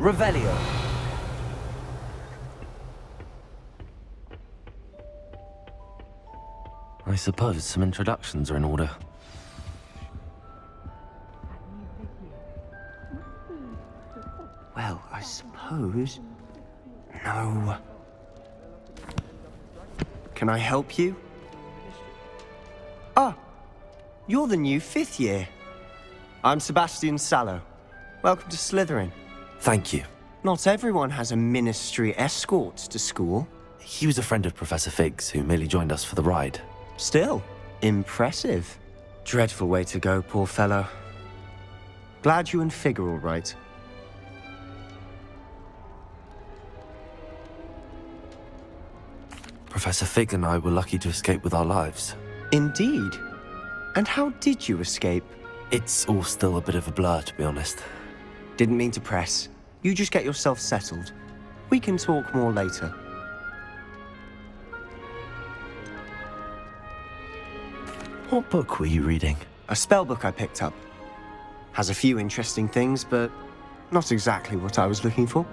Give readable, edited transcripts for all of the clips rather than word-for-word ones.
Revelio. I suppose some introductions are in order. Well, I suppose... No. Can I help you? Ah, you're the new 5th year. I'm Sebastian Sallow. Welcome to Slytherin. Thank you. Not everyone has a ministry escort to school. He was a friend of Professor Fig's, who merely joined us for the ride. Still, impressive. Dreadful way to go, poor fellow. Glad you and Fig are all right. Professor Fig and I were lucky to escape with our lives. Indeed. And how did you escape? It's all still a bit of a blur, to be honest. Didn't mean to press. You just get yourself settled. We can talk more later. What book were you reading? A spell book I picked up. Has a few interesting things, but not exactly what I was looking for.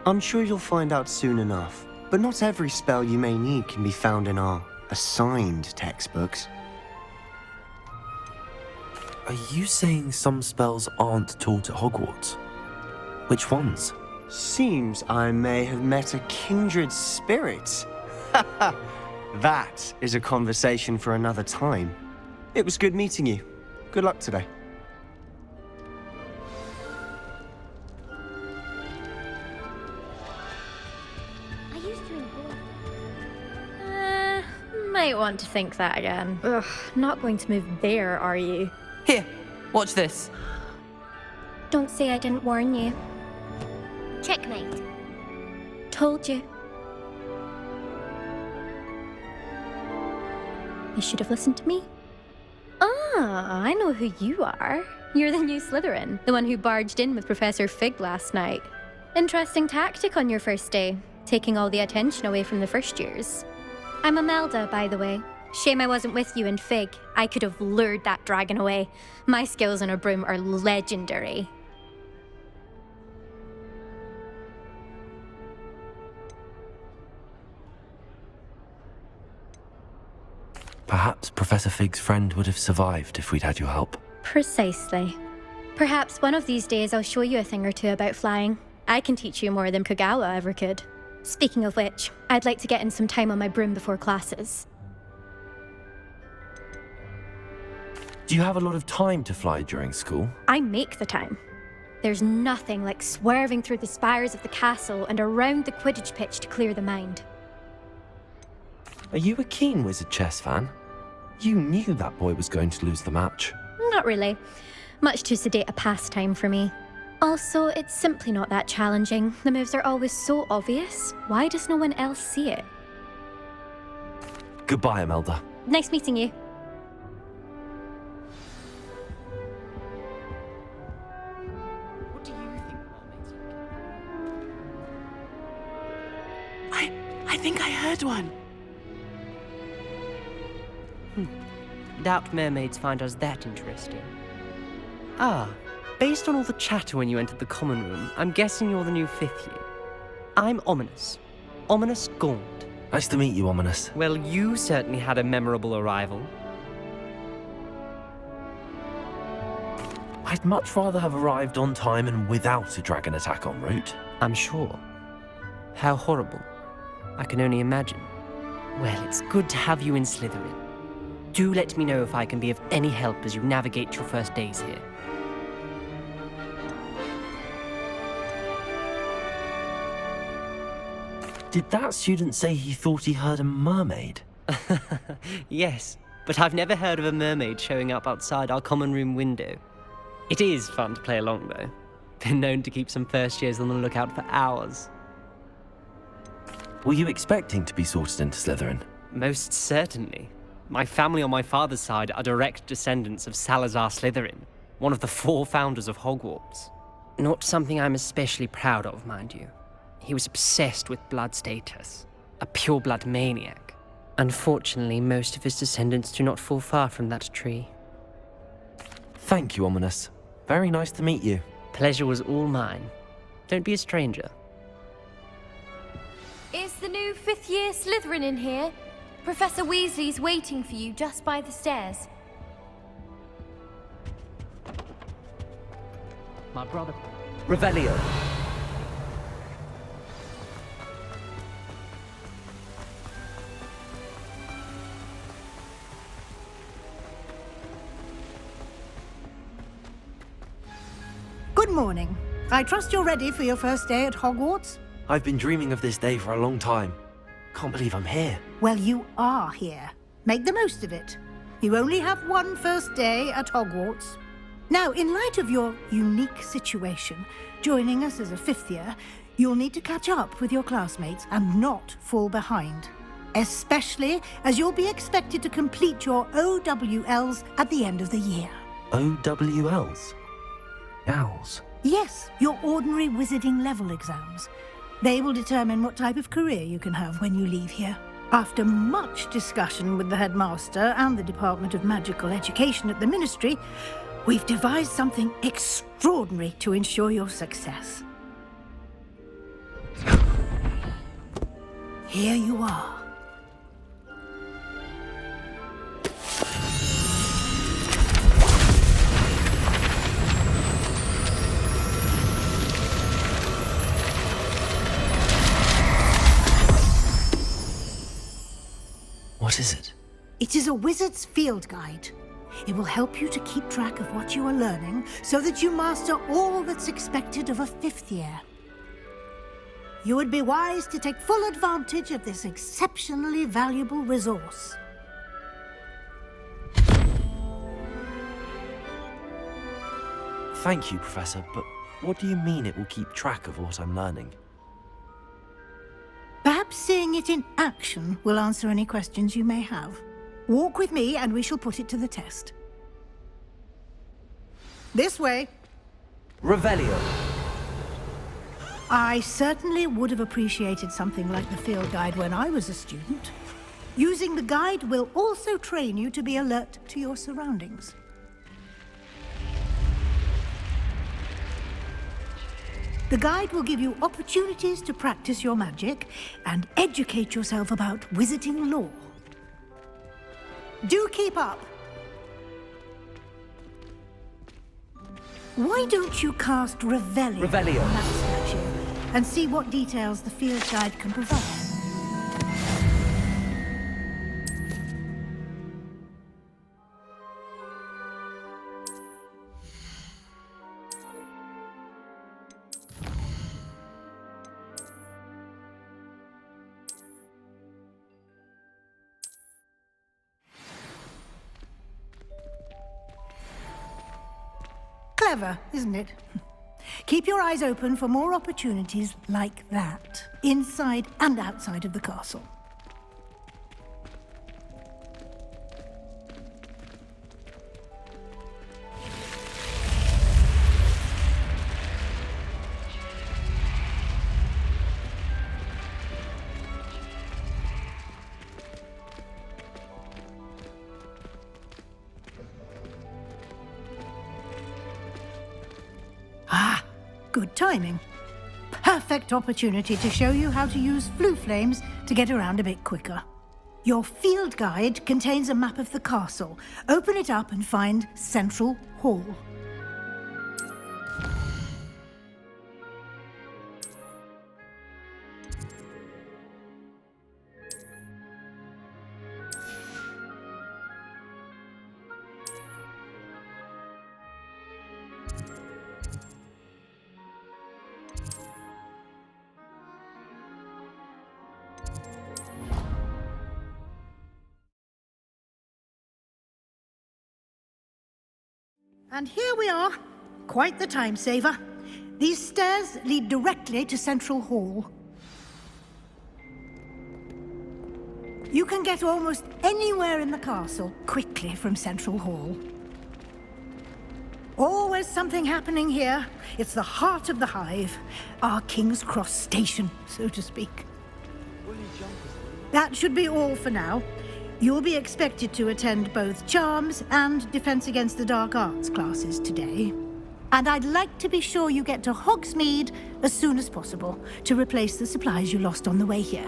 I'm sure you'll find out soon enough. But not every spell you may need can be found in our assigned textbooks. Are you saying some spells aren't taught at Hogwarts? Which ones? Seems I may have met a kindred spirit. That is a conversation for another time. It was good meeting you. Good luck today. Might want to think that again. Ugh, not going to move there, are you? Here, watch this. Don't say I didn't warn you. Checkmate. Told you. You should have listened to me. Ah, I know who you are. You're the new Slytherin, the one who barged in with Professor Fig last night. Interesting tactic on your first day, taking all the attention away from the first years. I'm Imelda, by the way. Shame I wasn't with you in Fig. I could have lured that dragon away. My skills on a broom are legendary. Perhaps Professor Fig's friend would have survived if we'd had your help. Precisely. Perhaps one of these days I'll show you a thing or two about flying. I can teach you more than Kogawa ever could. Speaking of which, I'd like to get in some time on my broom before classes. Do you have a lot of time to fly during school? I make the time. There's nothing like swerving through the spires of the castle and around the Quidditch pitch to clear the mind. Are you a keen Wizard chess fan? You knew that boy was going to lose the match. Not really. Much too sedate a pastime for me. Also, it's simply not that challenging. The moves are always so obvious. Why does no one else see it? Goodbye, Imelda. Nice meeting you. What do you think I think I heard one. Doubt mermaids find us that interesting. Ah, based on all the chatter when you entered the common room, I'm guessing you're the new 5th year. I'm Ominous. Ominous Gaunt. Nice to meet you, Ominous. Well, you certainly had a memorable arrival. I'd much rather have arrived on time and without a dragon attack en route. I'm sure. How horrible. I can only imagine. Well, it's good to have you in Slytherin. Do let me know if I can be of any help as you navigate your first days here. Did that student say he thought he heard a mermaid? Yes, but I've never heard of a mermaid showing up outside our common room window. It is fun to play along, though. Been known to keep some first years on the lookout for hours. Were you expecting to be sorted into Slytherin? Most certainly. My family on my father's side are direct descendants of Salazar Slytherin, one of the 4 founders of Hogwarts. Not something I'm especially proud of, mind you. He was obsessed with blood status, a pure-blood maniac. Unfortunately, most of his descendants do not fall far from that tree. Thank you, Ominous. Very nice to meet you. Pleasure was all mine. Don't be a stranger. Is the new fifth-year Slytherin in here? Professor Weasley's waiting for you just by the stairs. My brother. Revelio. Good morning. I trust you're ready for your first day at Hogwarts? I've been dreaming of this day for a long time. Can't believe I'm here. Well, you are here. Make the most of it. You only have one first day at Hogwarts. Now, in light of your unique situation, joining us as a fifth year, you'll need to catch up with your classmates and not fall behind. Especially as you'll be expected to complete your OWLs at the end of the year. OWLs? Owls? Yes, your ordinary wizarding level exams. They will determine what type of career you can have when you leave here. After much discussion with the headmaster and the Department of Magical Education at the Ministry, we've devised something extraordinary to ensure your success. Here you are. What is it? It is a wizard's field guide. It will help you to keep track of what you are learning so that you master all that's expected of a fifth year. You would be wise to take full advantage of this exceptionally valuable resource. Thank you, Professor, but what do you mean it will keep track of what I'm learning? Perhaps seeing it in action will answer any questions you may have. Walk with me and we shall put it to the test. This way. Revelio. I certainly would have appreciated something like the field guide when I was a student. Using the guide will also train you to be alert to your surroundings. The guide will give you opportunities to practice your magic and educate yourself about wizarding lore. Do keep up! Why don't you cast Revelio on that statue and see what details the field guide can provide? Clever, isn't it? Keep your eyes open for more opportunities like that, inside and outside of the castle. Good timing. Perfect opportunity to show you how to use flue flames to get around a bit quicker. Your field guide contains a map of the castle. Open it up and find Central Hall. And here we are. Quite the time saver. These stairs lead directly to Central Hall. You can get almost anywhere in the castle quickly from Central Hall. Always something happening here. It's the heart of the hive. Our King's Cross station, so to speak. That should be all for now. You'll be expected to attend both Charms and Defense Against the Dark Arts classes today. And I'd like to be sure you get to Hogsmeade as soon as possible to replace the supplies you lost on the way here.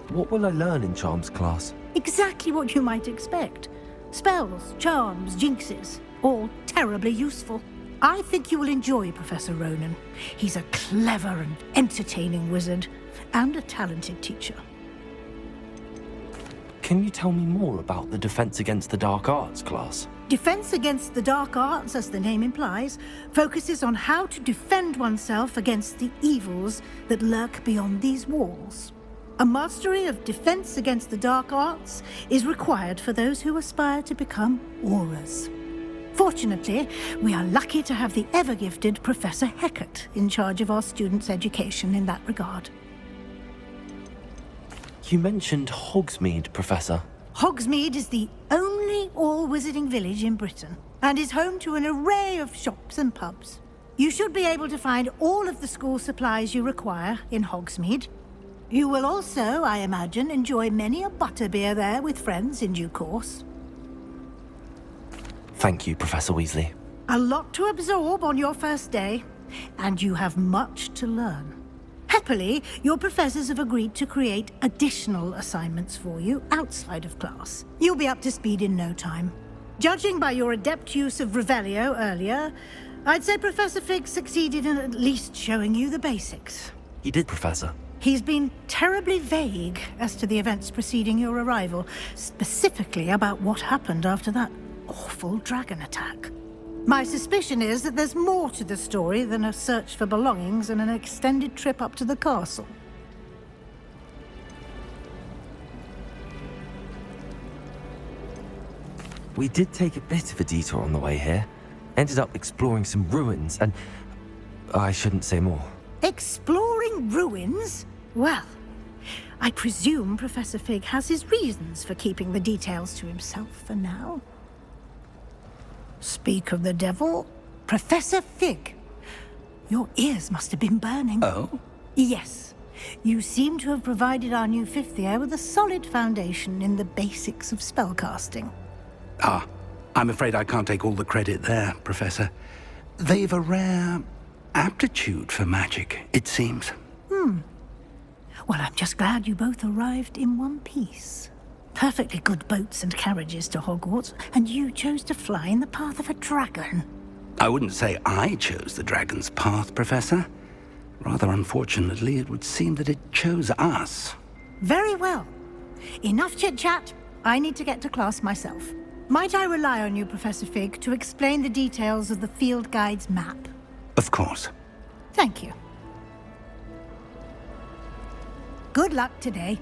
What will I learn in Charms class? Exactly what you might expect. Spells, charms, jinxes, all terribly useful. I think you will enjoy Professor Ronan. He's a clever and entertaining wizard, and a talented teacher. Can you tell me more about the Defense Against the Dark Arts class? Defense Against the Dark Arts, as the name implies, focuses on how to defend oneself against the evils that lurk beyond these walls. A mastery of Defense Against the Dark Arts is required for those who aspire to become Aurors. Fortunately, we are lucky to have the ever-gifted Professor Hecat in charge of our students' education in that regard. You mentioned Hogsmeade, Professor. Hogsmeade is the only all-wizarding village in Britain, and is home to an array of shops and pubs. You should be able to find all of the school supplies you require in Hogsmeade. You will also, I imagine, enjoy many a butterbeer there with friends in due course. Thank you, Professor Weasley. A lot to absorb on your first day, and you have much to learn. Happily, your professors have agreed to create additional assignments for you outside of class. You'll be up to speed in no time. Judging by your adept use of Revelio earlier, I'd say Professor Fig succeeded in at least showing you the basics. He did, Professor. He's been terribly vague as to the events preceding your arrival, specifically about what happened after that awful dragon attack. My suspicion is that there's more to the story than a search for belongings and an extended trip up to the castle. We did take a bit of a detour on the way here. Ended up exploring some ruins and... I shouldn't say more. Exploring ruins? Well, I presume Professor Fig has his reasons for keeping the details to himself for now. Speak of the devil, Professor Fig. Your ears must have been burning. Oh? Yes. You seem to have provided our new fifth year with a solid foundation in the basics of spellcasting. Ah, I'm afraid I can't take all the credit there, Professor. They've a rare aptitude for magic, it seems. Well, I'm just glad you both arrived in one piece. Perfectly good boats and carriages to Hogwarts, and you chose to fly in the path of a dragon. I wouldn't say I chose the dragon's path, Professor. Rather unfortunately, it would seem that it chose us. Very well. Enough chit-chat. I need to get to class myself. Might I rely on you, Professor Fig, to explain the details of the field guide's map? Of course. Thank you. Good luck today.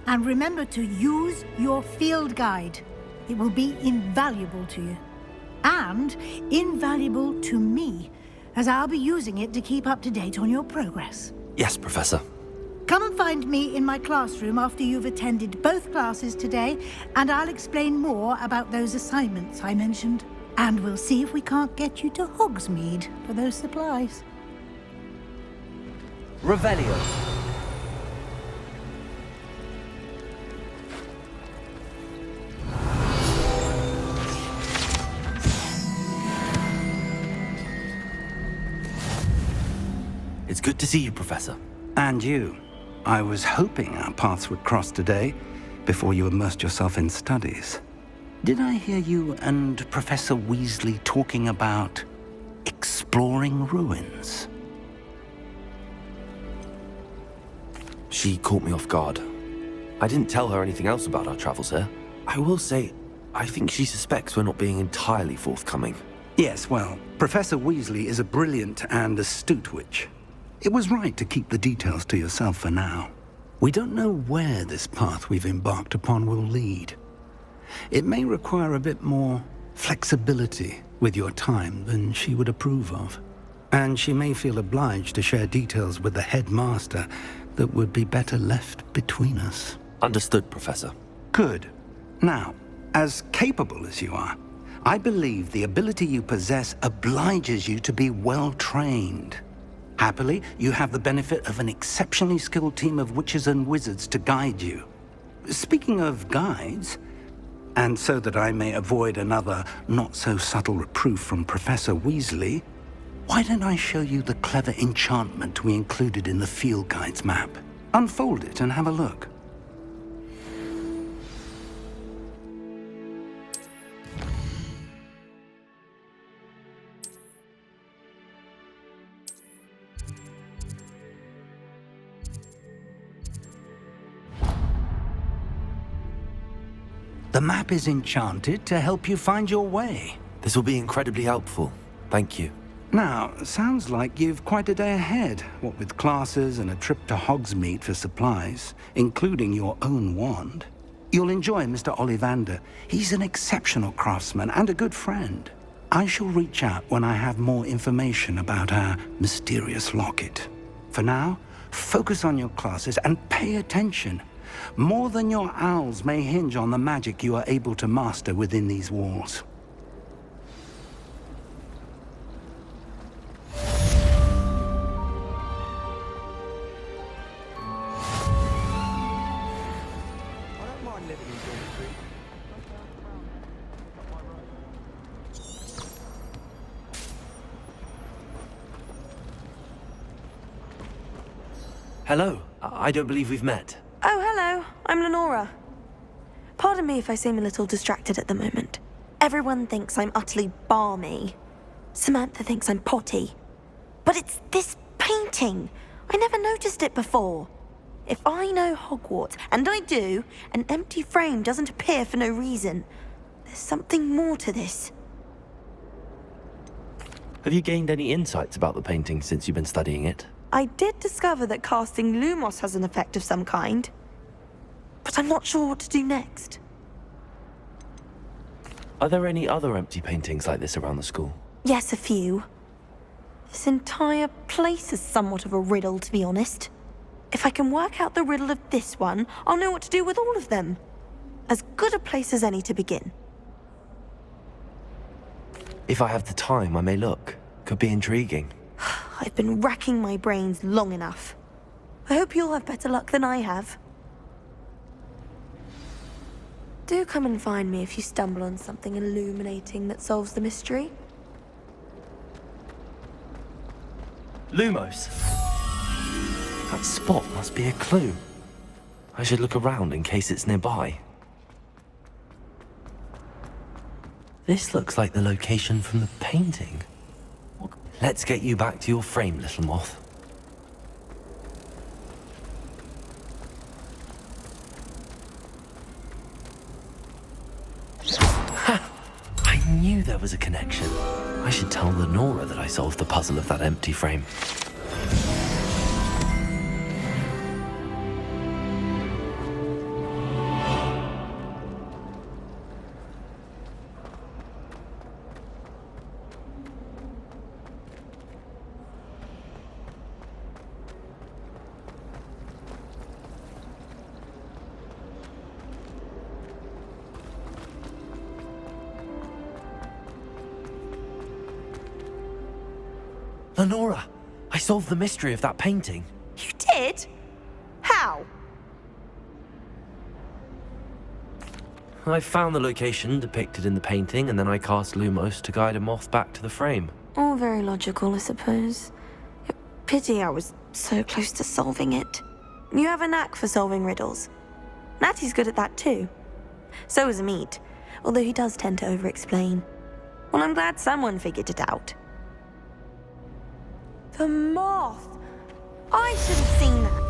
And remember to use your field guide. It will be invaluable to you. And invaluable to me, as I'll be using it to keep up to date on your progress. Yes, Professor. Come and find me in my classroom after you've attended both classes today, and I'll explain more about those assignments I mentioned. And we'll see if we can't get you to Hogsmeade for those supplies. Revelio. It's good to see you, Professor. And you. I was hoping our paths would cross today, before you immersed yourself in studies. Did I hear you and Professor Weasley talking about exploring ruins? She caught me off guard. I didn't tell her anything else about our travels here. I will say, I think she suspects we're not being entirely forthcoming. Yes, well, Professor Weasley is a brilliant and astute witch. It was right to keep the details to yourself for now. We don't know where this path we've embarked upon will lead. It may require a bit more flexibility with your time than she would approve of. And she may feel obliged to share details with the headmaster that would be better left between us. Understood, Professor. Good. Now, as capable as you are, I believe the ability you possess obliges you to be well trained. Happily, you have the benefit of an exceptionally skilled team of witches and wizards to guide you. Speaking of guides, And so that I may avoid another not-so-subtle reproof from Professor Weasley, why don't I show you the clever enchantment we included in the Field Guide's map? Unfold it and have a look. The map is enchanted to help you find your way. This will be incredibly helpful. Thank you. Now, sounds like you've quite a day ahead, what with classes and a trip to Hogsmeade for supplies, including your own wand. You'll enjoy Mr. Ollivander. He's an exceptional craftsman and a good friend. I shall reach out when I have more information about our mysterious locket. For now, focus on your classes and pay attention. More than your owls may hinge on the magic you are able to master within these walls. Hello. I don't believe we've met. Oh, hello. I'm Lenora. Pardon me if I seem a little distracted at the moment. Everyone thinks I'm utterly balmy. Samantha thinks I'm potty. But it's this painting. I never noticed it before. If I know Hogwarts, and I do, an empty frame doesn't appear for no reason. There's something more to this. Have you gained any insights about the painting since you've been studying it? I did discover that casting Lumos has an effect of some kind. But I'm not sure what to do next. Are there any other empty paintings like this around the school? Yes, a few. This entire place is somewhat of a riddle, to be honest. If I can work out the riddle of this one, I'll know what to do with all of them. As good a place as any to begin. If I have the time, I may look. Could be intriguing. I've been racking my brains long enough. I hope you'll have better luck than I have. Do come and find me if you stumble on something illuminating that solves the mystery. Lumos! That spot must be a clue. I should look around in case it's nearby. This looks like the location from the painting. Let's get you back to your frame, little moth. Ha! I knew there was a connection. I should tell Lenora that I solved the puzzle of that empty frame. Lenora, I solved the mystery of that painting. You did? How? I found the location depicted in the painting, and then I cast Lumos to guide a moth back to the frame. All very logical, I suppose. Pity I was so close to solving it. You have a knack for solving riddles. Natty's good at that too. So is Amit, although he does tend to over-explain. Well, I'm glad someone figured it out. The moth! I should have seen that.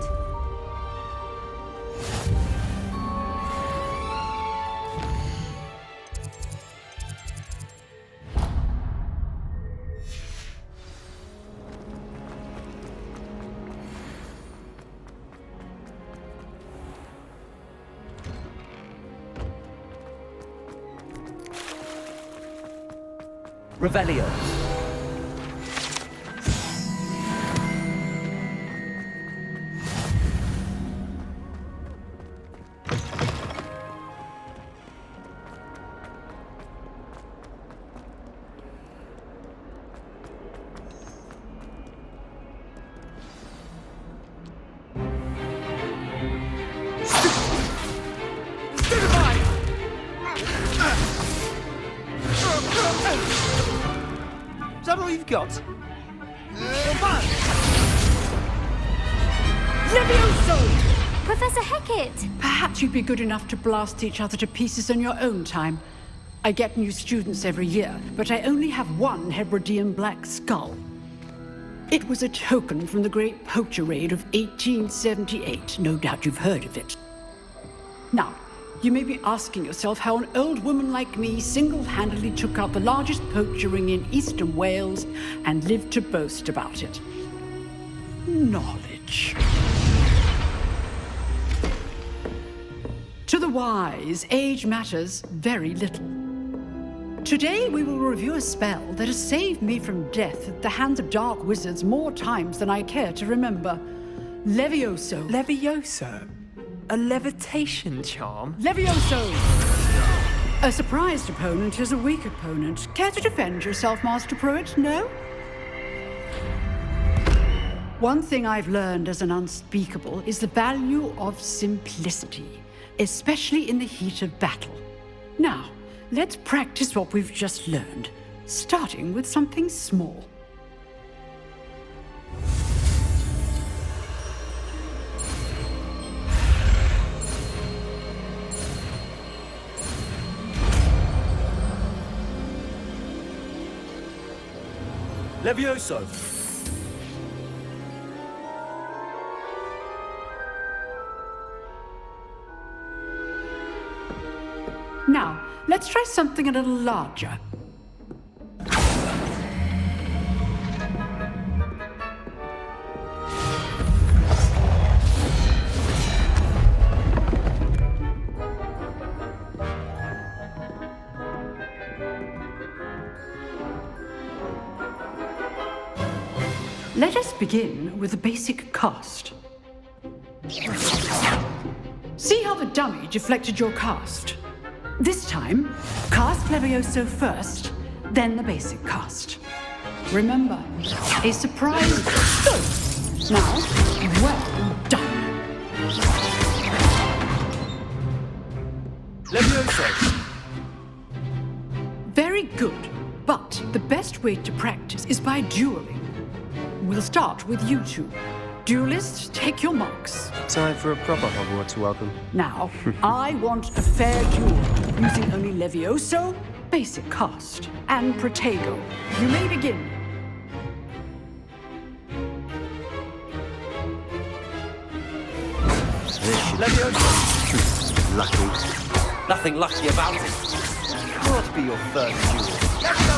Revelio. Is that all you've got? Levioso! Professor Hecat! Perhaps you'd be good enough to blast each other to pieces in your own time. I get new students every year, but I only have one Hebridean black skull. It was a token from the Great Poacher Raid of 1878. No doubt you've heard of it. Now, you may be asking yourself how an old woman like me single-handedly took out the largest poacher ring in eastern Wales and lived to boast about it. Knowledge. To the wise, age matters very little. Today we will review a spell that has saved me from death at the hands of dark wizards more times than I care to remember. Levioso. Levioso? A levitation charm? Levioso! A surprised opponent is a weak opponent. Care to defend yourself, Master Pruitt? No? One thing I've learned as an unspeakable is the value of simplicity, especially in the heat of battle. Now, let's practice what we've just learned, starting with something small. Levioso! Now, let's try something a little larger. Let us begin with the basic cast. See how the dummy deflected your cast? This time, cast Levioso first, then the basic cast. Remember, a surprise. Now, well done. Levioso! Very good, but the best way to practice is by dueling. We'll start with you two. Duelists, take your marks. Time for a proper Hogwarts welcome. Now, I want a fair duel, using only Levioso, basic cast, and Protego. You may begin. Levioso! Lucky. Nothing lucky about it. Can't be your first duel.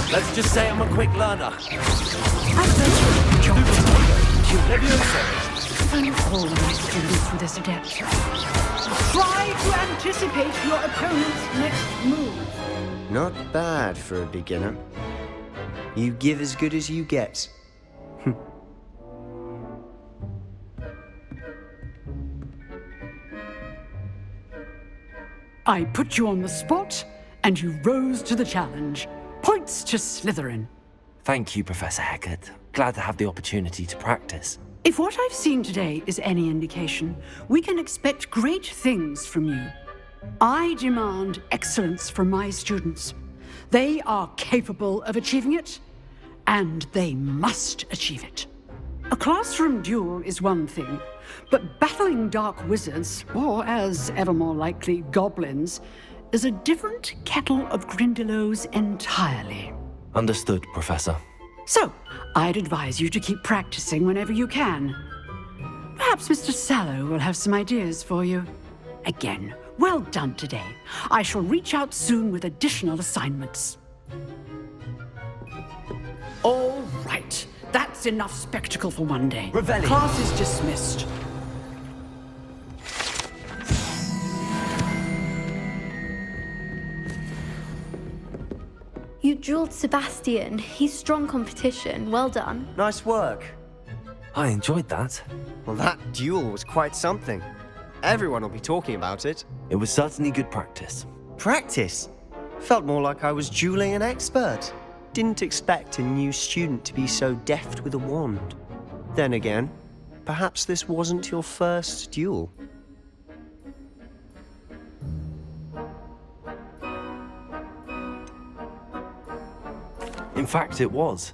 Let's just say I'm a quick learner. Thank all of my students for this adept. Try to anticipate your opponent's next move. Not bad for a beginner. You give as good as you get. I put you on the spot, and you rose to the challenge. Points to Slytherin. Thank you, Professor Hecat. Glad to have the opportunity to practice. If what I've seen today is any indication, we can expect great things from you. I demand excellence from my students. They are capable of achieving it, and they must achieve it. A classroom duel is one thing, but battling dark wizards, or as ever more likely, goblins, is a different kettle of Grindylows entirely. Understood, Professor. So, I'd advise you to keep practicing whenever you can. Perhaps Mr. Sallow will have some ideas for you. Again, well done today. I shall reach out soon with additional assignments. All right. That's enough spectacle for one day. Revelli. Class is dismissed. You dueled Sebastian. He's strong competition. Well done. Nice work. I enjoyed that. Well, that duel was quite something. Everyone will be talking about it. It was certainly good practice. Practice? Felt more like I was dueling an expert. Didn't expect a new student to be so deft with a wand. Then again, perhaps this wasn't your first duel. In fact, it was.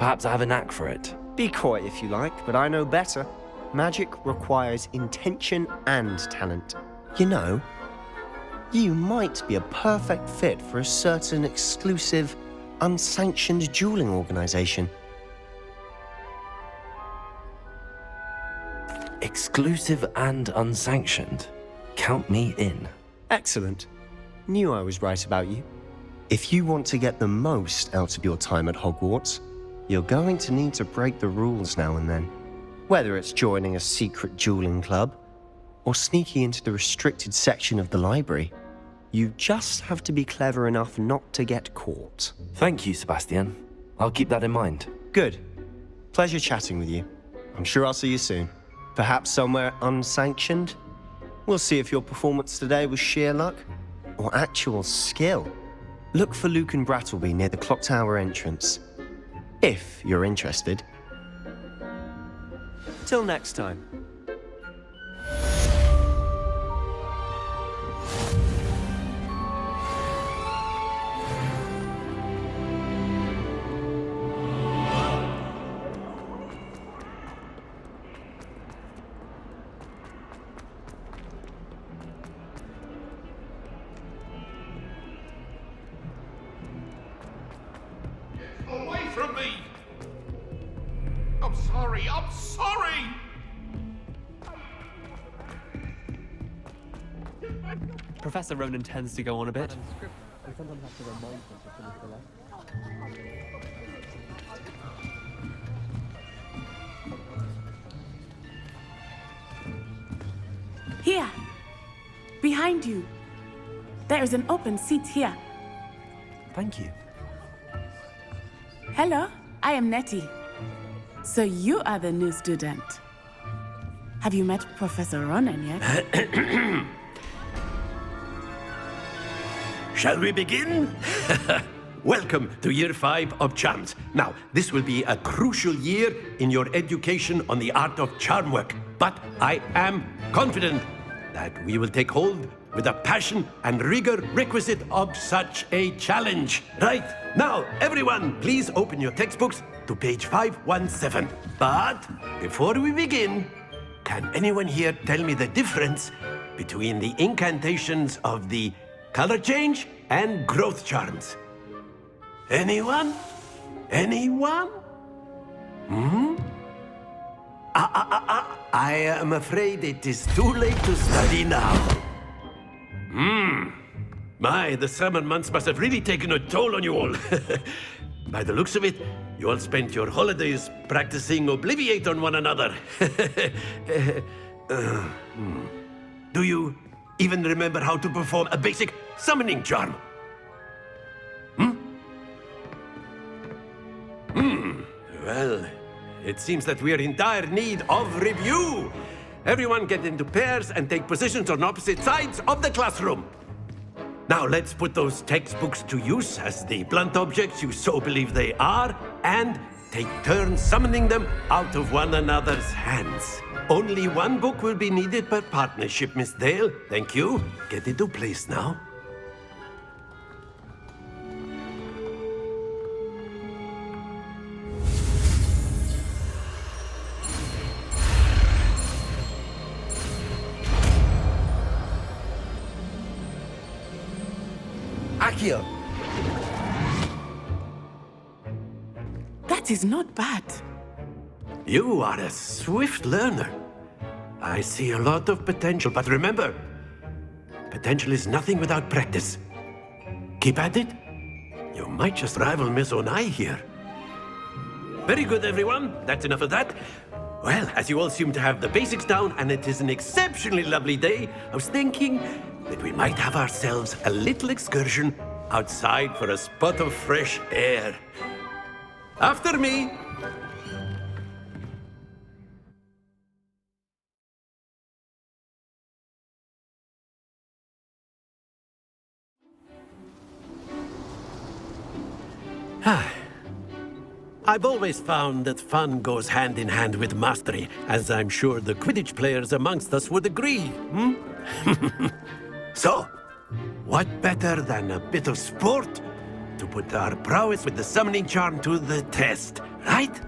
Perhaps I have a knack for it. Be coy if you like, but I know better. Magic requires intention and talent. You know, you might be a perfect fit for a certain exclusive, unsanctioned dueling organization. Exclusive and unsanctioned. Count me in. Excellent. Knew I was right about you. If you want to get the most out of your time at Hogwarts, you're going to need to break the rules now and then. Whether it's joining a secret dueling club, or sneaking into the restricted section of the library, you just have to be clever enough not to get caught. Thank you, Sebastian. I'll keep that in mind. Good. Pleasure chatting with you. I'm sure I'll see you soon. Perhaps somewhere unsanctioned? We'll see if your performance today was sheer luck or actual skill. Look for Luke and Brattleby near the clock tower entrance, if you're interested. Till next time. Away from me! I'm sorry, I'm sorry! Professor Ronan tends to go on a bit. Here! Behind you! There is an open seat here. Thank you. Hello, I am Nettie. So you are the new student. Have you met Professor Ronan yet? Shall we begin? Welcome to Year 5 of Charms. Now, this will be a crucial year in your education on the art of charm work. But I am confident that we will take hold with the passion and rigor requisite of such a challenge. Right, now, everyone, please open your textbooks to page 517. But before we begin, can anyone here tell me the difference between the incantations of the color change and growth charms? Anyone? Anyone? I am afraid it is too late to study now. My, the summer months must have really taken a toll on you all. By the looks of it, you all spent your holidays practicing Obliviate on one another. Do you even remember how to perform a basic summoning charm? Well, it seems that we are in dire need of review. Everyone get into pairs and take positions on opposite sides of the classroom. Now let's put those textbooks to use as the blunt objects you so believe they are, and take turns summoning them out of one another's hands. Only one book will be needed per partnership, Miss Dale. Thank you. Get into place now. Accio! That is not bad. You are a swift learner. I see a lot of potential, but remember, potential is nothing without practice. Keep at it. You might just rival Miss Onai here. Very good, everyone. That's enough of that. Well, as you all seem to have the basics down, and it is an exceptionally lovely day, I was thinking that we might have ourselves a little excursion outside for a spot of fresh air. After me. I've always found that fun goes hand in hand with mastery, as I'm sure the Quidditch players amongst us would agree. So, what better than a bit of sport to put our prowess with the summoning charm to the test? right?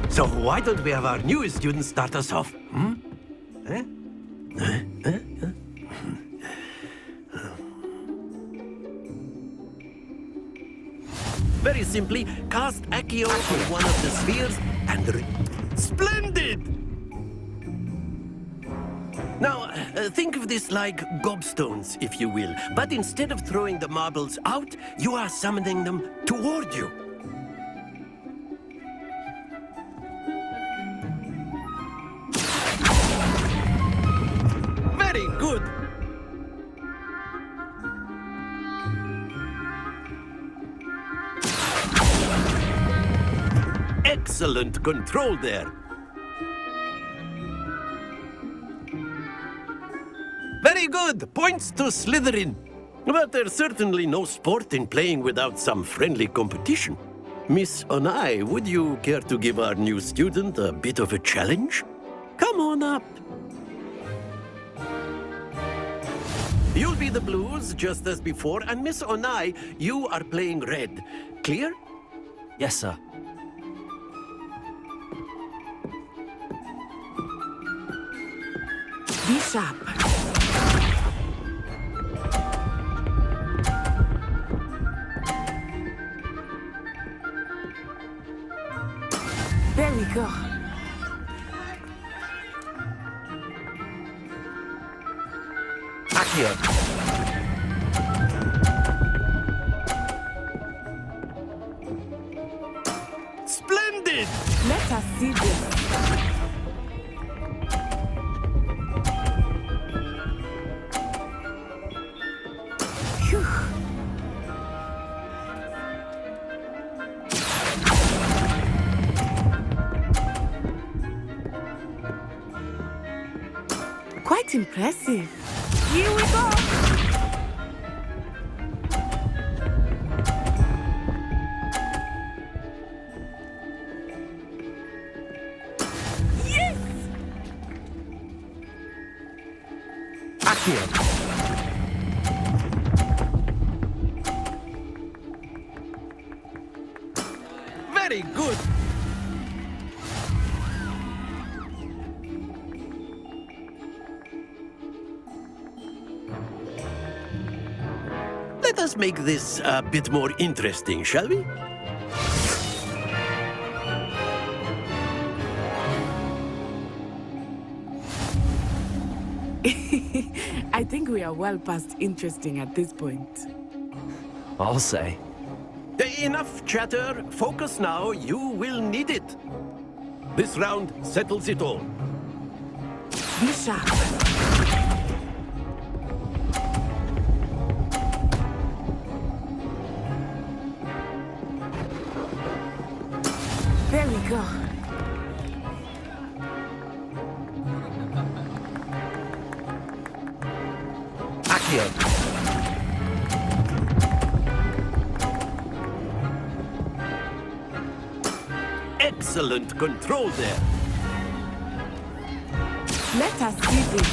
So why don't we have our newest student start us off? Eh? Very simply, cast Accio on one of the spheres and... Splendid! Now, think of this like gobstones, if you will. But instead of throwing the marbles out, you are summoning them toward you. Very good! Excellent control there. Very good! Points to Slytherin. But there's certainly no sport in playing without some friendly competition. Miss Onai, would you care to give our new student a bit of a challenge? Come on up. You'll be the blues, just as before, and Miss Onai, you are playing red. Clear? Yes, sir. Be sharp. There we go. Accio. Splendid! Let us see this. Phew. Quite impressive. Here we go. Yes! Accio. Very good! Let us make this a bit more interesting, shall we? I think we are well past interesting at this point. I'll say. Enough chatter. Focus now. You will need it. This round settles it all. Be sharp. There we go. Accio. Excellent control there. Let us see this.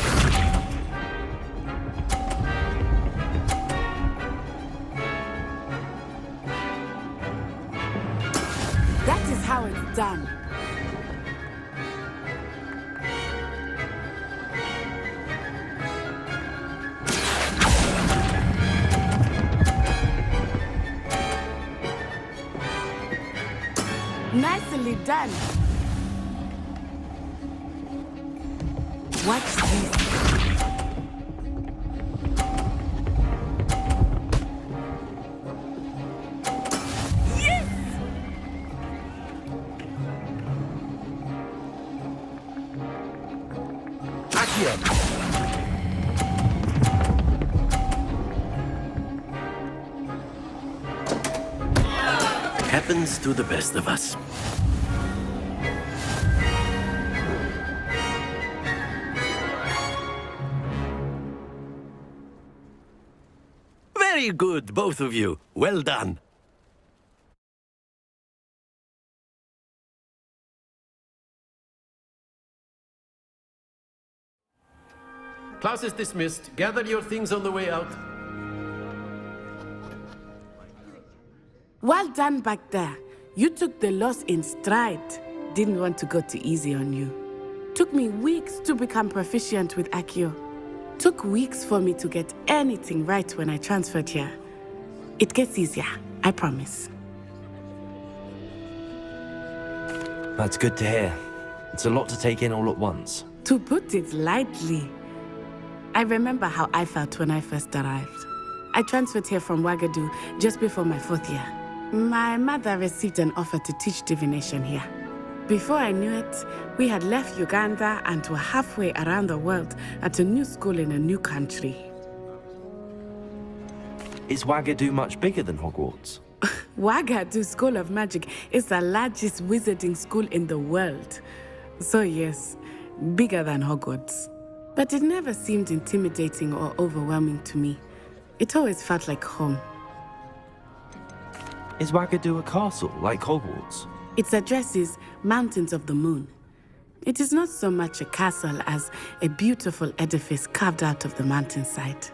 That is how it's done. Nicely done. Watch this. Yes! Accio. Happens to the best of us. Very good, both of you. Well done. Class is dismissed. Gather your things on the way out. Well done back there. You took the loss in stride. Didn't want to go too easy on you. Took me weeks to become proficient with Accio. Took weeks for me to get anything right when I transferred here. It gets easier, I promise. That's good to hear. It's a lot to take in all at once. To put it lightly, I remember how I felt when I first arrived. I transferred here from Ouagadougou just before my 4th year. My mother received an offer to teach divination here. Before I knew it, we had left Uganda and were halfway around the world at a new school in a new country. Is Ouagadougou much bigger than Hogwarts? Ouagadougou School of Magic is the largest wizarding school in the world. So yes, bigger than Hogwarts. But it never seemed intimidating or overwhelming to me. It always felt like home. Is Ouagadougou a castle, like Hogwarts? Its address is Mountains of the Moon. It is not so much a castle as a beautiful edifice carved out of the mountainside.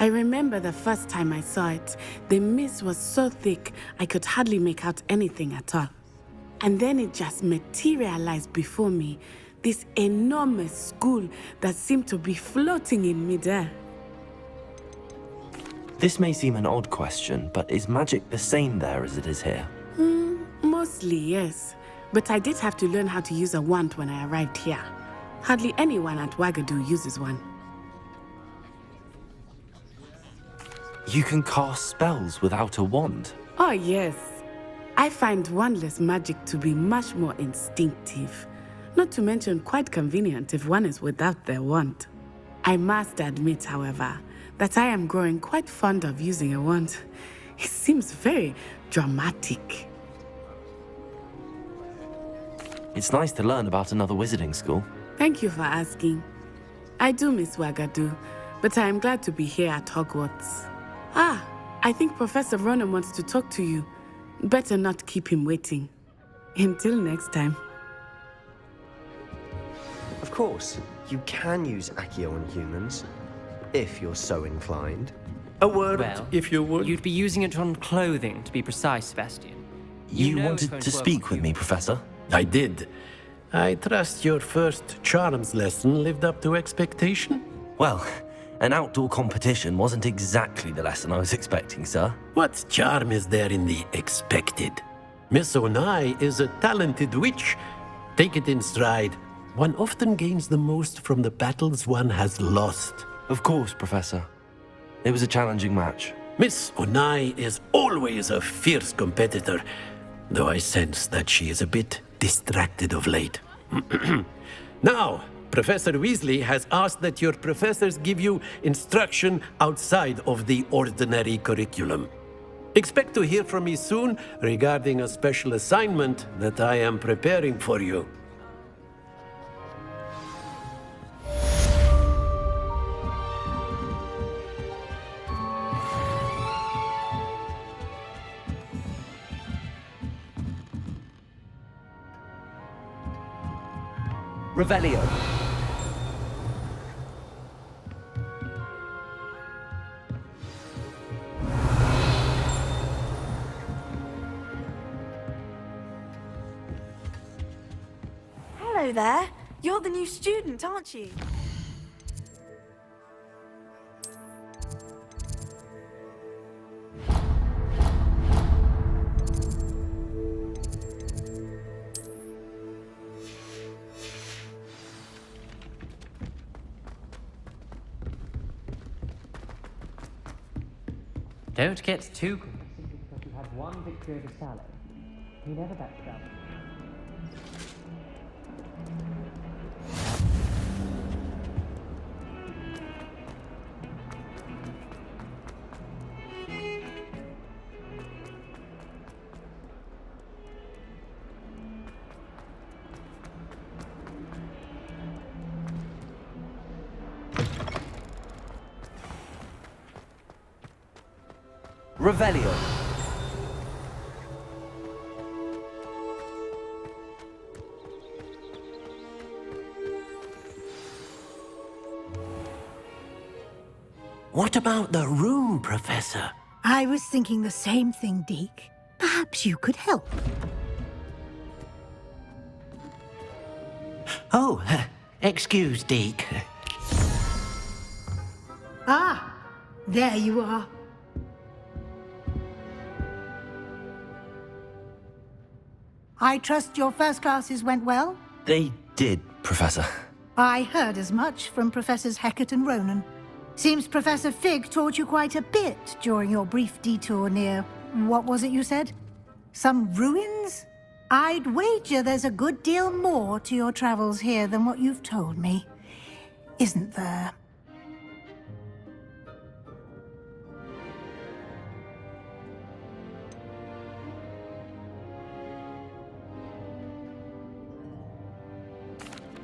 I remember the first time I saw it, the mist was so thick I could hardly make out anything at all. And then it just materialized before me, this enormous school that seemed to be floating in midair. This may seem an odd question, but is magic the same there as it is here? Mostly, yes. But I did have to learn how to use a wand when I arrived here. Hardly anyone at Ouagadougou uses one. You can cast spells without a wand? Oh, yes. I find wandless magic to be much more instinctive. Not to mention quite convenient if one is without their wand. I must admit, however, that I am growing quite fond of using a wand. It seems very dramatic. It's nice to learn about another wizarding school. Thank you for asking. I do miss Ouagadougou, but I am glad to be here at Hogwarts. Ah, I think Professor Ronan wants to talk to you. Better not keep him waiting. Until next time. Of course, you can use Accio on humans, if you're so inclined. A word, Well, if you would. You'd be using it on clothing, to be precise, Sebastian. You know it's wanted going to to work speak with with you. me, Professor? I did. I trust your first charms lesson lived up to expectation? Well, an outdoor competition wasn't exactly the lesson I was expecting, sir. What charm is there in the expected? Miss Onai is a talented witch. Take it in stride. One often gains the most from the battles one has lost. Of course, Professor. It was a challenging match. Miss Onai is always a fierce competitor, though I sense that she is a bit distracted of late. Now, Professor Weasley has asked that your professors give you instruction outside of the ordinary curriculum. Expect to hear from me soon regarding a special assignment that I am preparing for you. Revelio. Hello there. You're the new student, aren't you? Don't get too complacent because you had one victory over Sallow. He never backs down. Revelio. What about the room, Professor? I was thinking the same thing, Deke. Perhaps you could help. Oh, excuse, Deke. Ah, there you are. I trust your first classes went well? They did, Professor. I heard as much from Professors Hecat and Ronan. Seems Professor Fig taught you quite a bit during your brief detour near... what was it you said? Some ruins? I'd wager there's a good deal more to your travels here than what you've told me. Isn't there?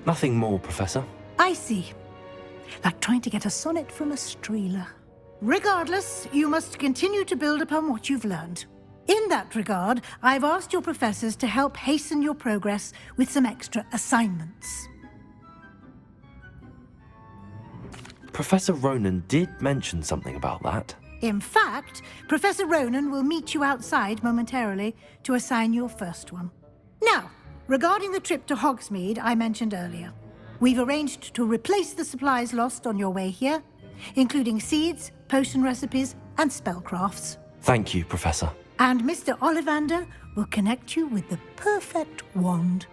Nothing more, Professor. I see. Like trying to get a sonnet from a streeler. Regardless, you must continue to build upon what you've learned. In that regard, I've asked your professors to help hasten your progress with some extra assignments. Professor Ronan did mention something about that. In fact, Professor Ronan will meet you outside momentarily to assign your first one. Now, regarding the trip to Hogsmeade I mentioned earlier, we've arranged to replace the supplies lost on your way here, including seeds, potion recipes, and spellcrafts. Thank you, Professor. And Mr. Ollivander will connect you with the perfect wand.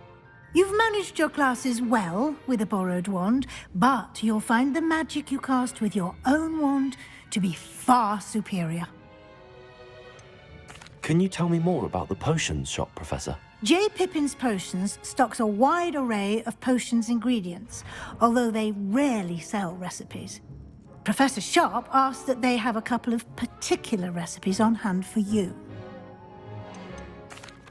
You've managed your classes well with a borrowed wand, but you'll find the magic you cast with your own wand to be far superior. Can you tell me more about the potions shop, Professor? J. Pippin's Potions stocks a wide array of potions ingredients, although they rarely sell recipes. Professor Sharp asked that they have a couple of particular recipes on hand for you.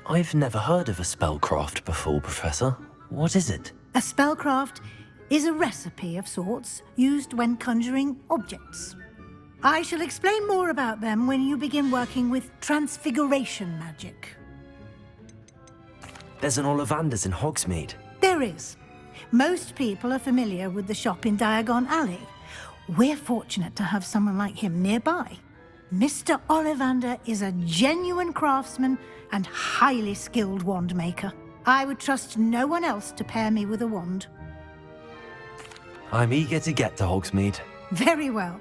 I've never heard of a spellcraft before, Professor. What is it? A spellcraft is a recipe of sorts used when conjuring objects. I shall explain more about them when you begin working with transfiguration magic. There's an Ollivander's in Hogsmeade. There is. Most people are familiar with the shop in Diagon Alley. We're fortunate to have someone like him nearby. Mr. Ollivander is a genuine craftsman and highly skilled wand maker. I would trust no one else to pair me with a wand. I'm eager to get to Hogsmeade. Very well.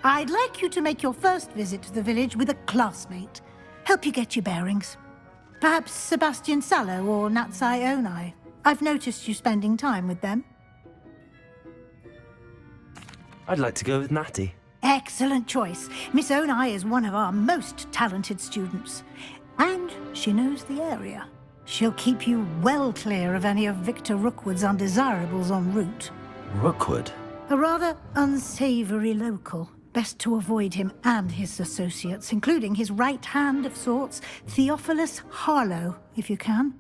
I'd like you to make your first visit to the village with a classmate. Help you get your bearings. Perhaps Sebastian Sallow or Natsai Onai. I've noticed you spending time with them. I'd like to go with Natty. Excellent choice. Miss Onai is one of our most talented students. And she knows the area. She'll keep you well clear of any of Victor Rookwood's undesirables en route. Rookwood? A rather unsavory local. Best to avoid him and his associates, including his right hand of sorts, Theophilus Harlow, if you can.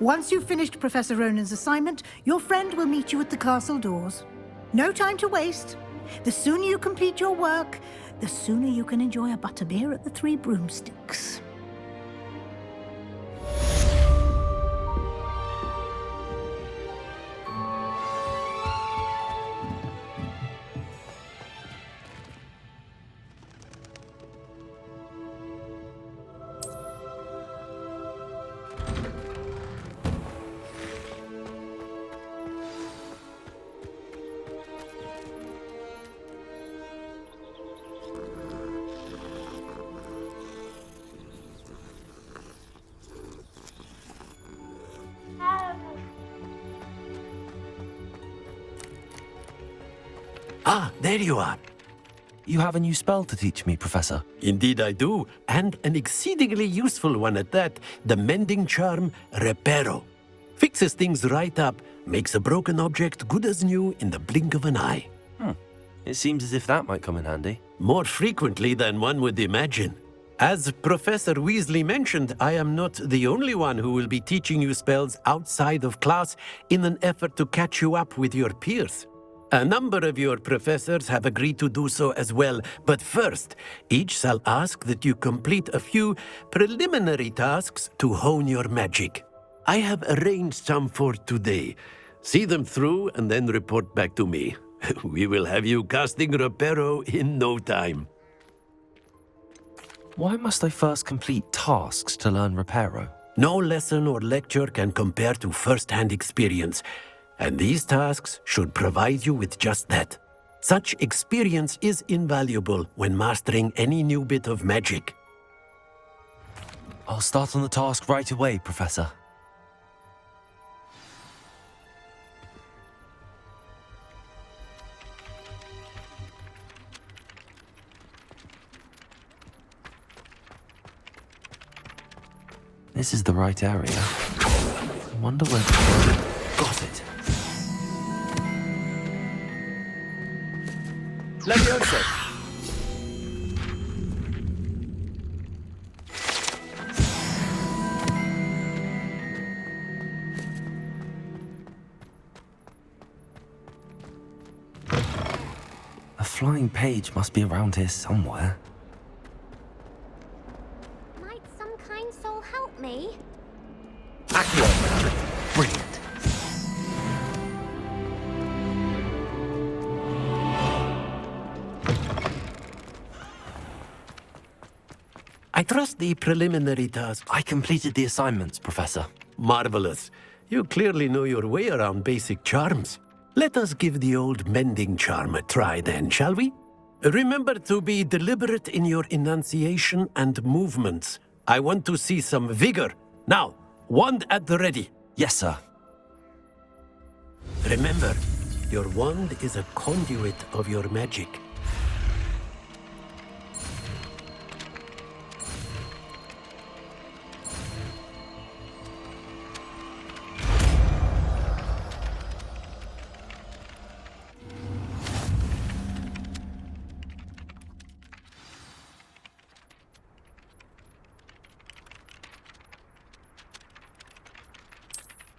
Once you've finished Professor Ronan's assignment, your friend will meet you at the castle doors. No time to waste. The sooner you complete your work, the sooner you can enjoy a butterbeer at the Three Broomsticks. Ah, there you are. You have a new spell to teach me, Professor. Indeed I do, and an exceedingly useful one at that, the mending charm Reparo. Fixes things right up, makes a broken object good as new in the blink of an eye. It seems as if that might come in handy. More frequently than one would imagine. As Professor Weasley mentioned, I am not the only one who will be teaching you spells outside of class in an effort to catch you up with your peers. A number of your professors have agreed to do so as well, but first, each shall ask that you complete a few preliminary tasks to hone your magic. I have arranged some for today. See them through and then report back to me. We will have you casting Reparo in no time. Why must I first complete tasks to learn Reparo? No lesson or lecture can compare to first-hand experience, and these tasks should provide you with just that. Such experience is invaluable when mastering any new bit of magic. I'll start on the task right away, Professor. This is the right area. I wonder where to go. Got it. Leviosa! A flying page must be around here somewhere. Might some kind soul help me? Accio! Brilliant. I trust the preliminary task. I completed the assignments, Professor. Marvelous. You clearly know your way around basic charms. Let us give the old mending charm a try then, shall we? Remember to be deliberate in your enunciation and movements. I want to see some vigor. Now, wand at the ready. Yes, sir. Remember, your wand is a conduit of your magic.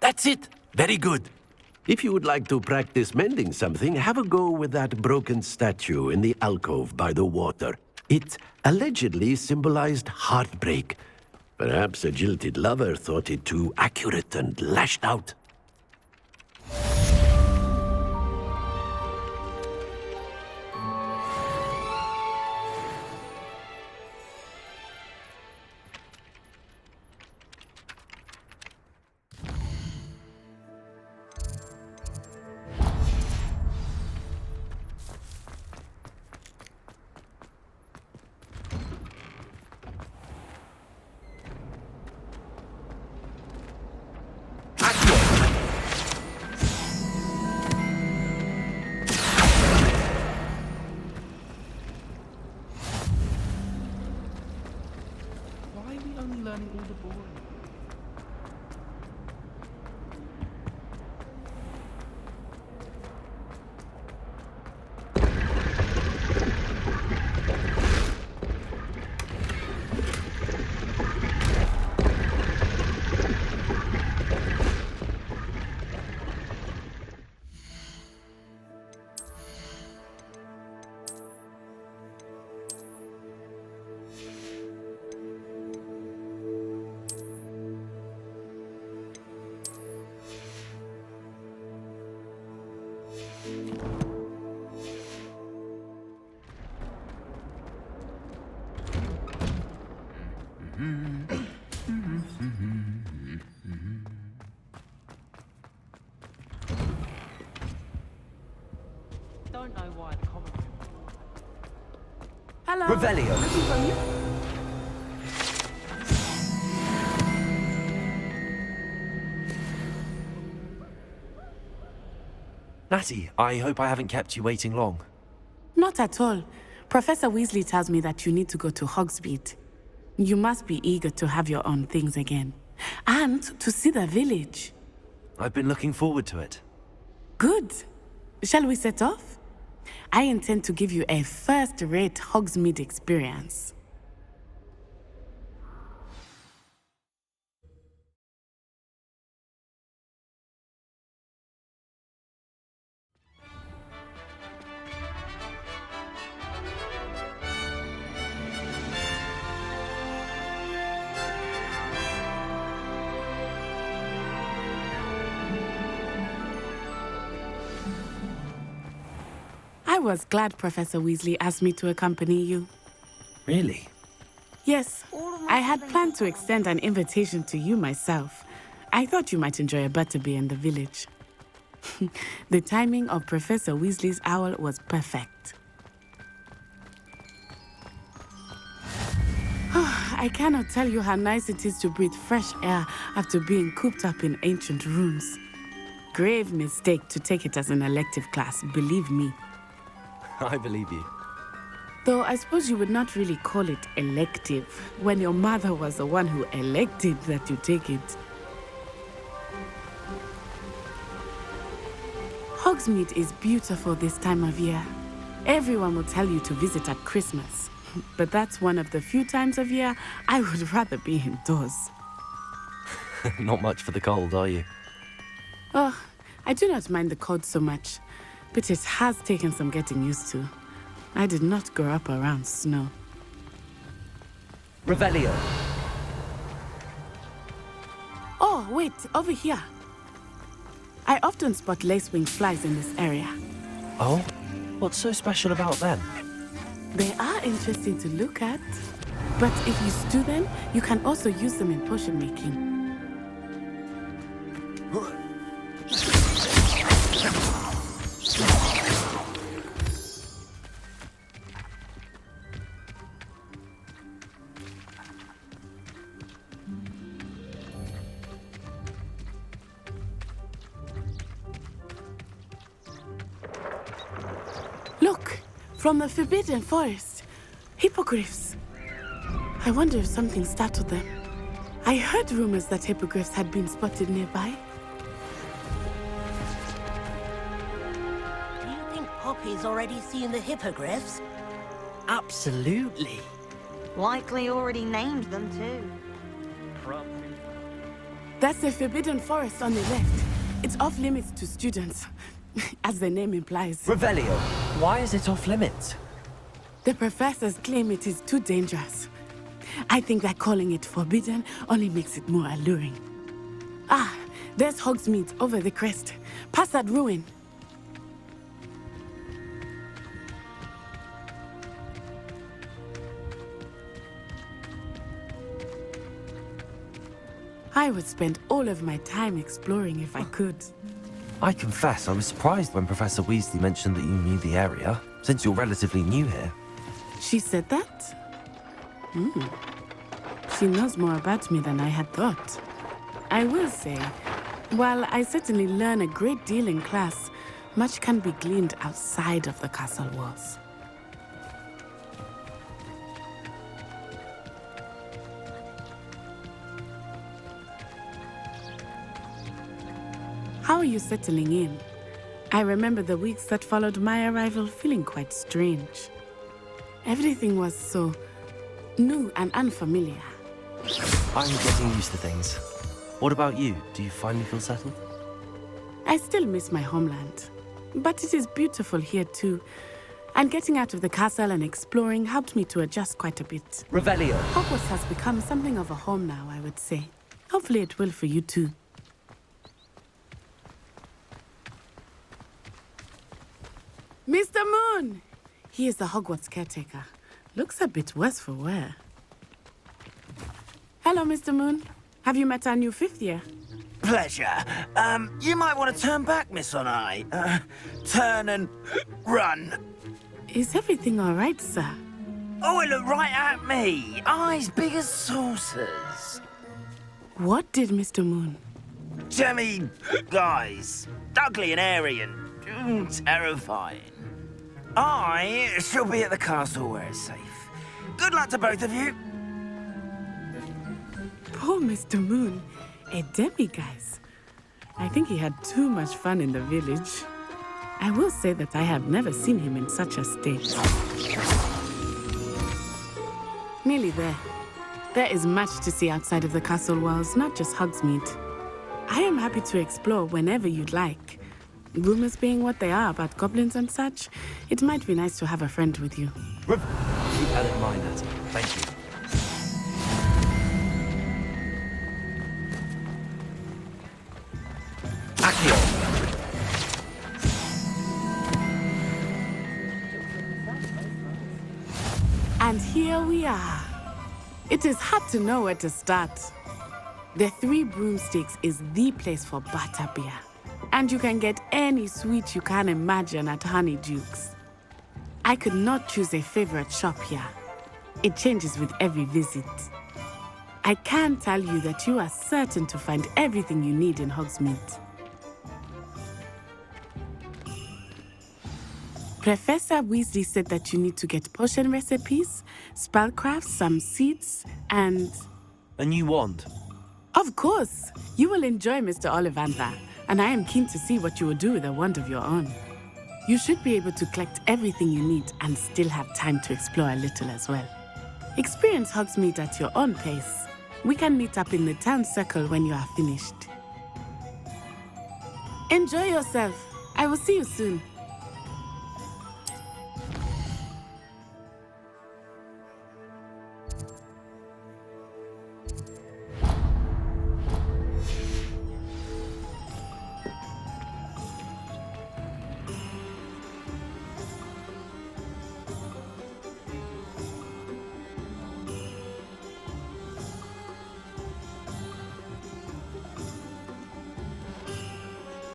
That's it! Very good. If you would like to practice mending something, have a go with that broken statue in the alcove by the water. It allegedly symbolized heartbreak. Perhaps a jilted lover thought it too accurate and lashed out. Why are we only learning all the boring? Don't know why the commentary. Hello. Revelio. Nothing from you? Natty, I hope I haven't kept you waiting long. Not at all. Professor Weasley tells me that you need to go to Hogsmeade. You must be eager to have your own things again. And to see the village. I've been looking forward to it. Good. Shall we set off? I intend to give you a first-rate Hogsmeade experience. I was glad Professor Weasley asked me to accompany you. Really? Yes, I had planned to extend an invitation to you myself. I thought you might enjoy a butterbeer in the village. The timing of Professor Weasley's owl was perfect. I cannot tell you how nice it is to breathe fresh air after being cooped up in ancient rooms. Grave mistake to take it as an elective class, believe me. I believe you. Though I suppose you would not really call it elective when your mother was the one who elected that you take it. Hogsmeade is beautiful this time of year. Everyone will tell you to visit at Christmas. But that's one of the few times of year I would rather be indoors. Not much for the cold, are you? Oh, I do not mind the cold so much, but it has taken some getting used to. I did not grow up around snow. Revelio. Oh, wait, over here. I often spot lacewing flies in this area. Oh? What's so special about them? They are interesting to look at. But if you stew them, you can also use them in potion making. Look, from the Forbidden Forest, hippogriffs. I wonder if something startled them. I heard rumors that hippogriffs had been spotted nearby. Do you think Poppy's already seen the hippogriffs? Absolutely. Likely already named them too. That's the Forbidden Forest on the left. It's off limits to students, as the name implies. Revelio, why is it off limits? The professors claim it is too dangerous. I think that calling it forbidden only makes it more alluring. Ah, there's Hogsmeade over the crest. Past that ruin. I would spend all of my time exploring if I could. I confess, I was surprised when Professor Weasley mentioned that you knew the area, since you're relatively new here. She said that? She knows more about me than I had thought. I will say, while I certainly learn a great deal in class, much can be gleaned outside of the castle walls. How are you settling in? I remember the weeks that followed my arrival feeling quite strange. Everything was so new and unfamiliar. I'm getting used to things. What about you? Do you finally feel settled? I still miss my homeland, but it is beautiful here too. And getting out of the castle and exploring helped me to adjust quite a bit. Revelio. Hogwarts has become something of a home now, I would say. Hopefully it will for you too. Mr. Moon! He is the Hogwarts caretaker. Looks a bit worse for wear. Hello, Mr. Moon. Have you met our new fifth year? Pleasure. You might want to turn back, Miss Onai. Turn and run. Is everything all right, sir? Oh, it looked right at me. Eyes big as saucers. What did Mr. Moon? Jemmy, guys. Ugly and airy and terrifying. I shall be at the castle where it's safe. Good luck to both of you. Poor Mr. Moon. A demiguise. I think he had too much fun in the village. I will say that I have never seen him in such a state. Nearly there. There is much to see outside of the castle walls, not just Hogsmeade. I am happy to explore whenever you'd like. Rumors being what they are about goblins and such, it might be nice to have a friend with you. Keep that in mind, Natty. Thank you. Accio. And here we are. It is hard to know where to start. The Three Broomsticks is the place for butterbeer. And you can get any sweet you can imagine at Honeyduke's. I could not choose a favorite shop here. It changes with every visit. I can tell you that you are certain to find everything you need in Hogsmeade. Professor Weasley said that you need to get potion recipes, spellcrafts, some seeds, and... A new wand? Of course! You will enjoy Mr. Ollivander, and I am keen to see what you will do with a wand of your own. You should be able to collect everything you need and still have time to explore a little as well. Experience Hogsmeade at your own pace. We can meet up in the town circle when you are finished. Enjoy yourself. I will see you soon.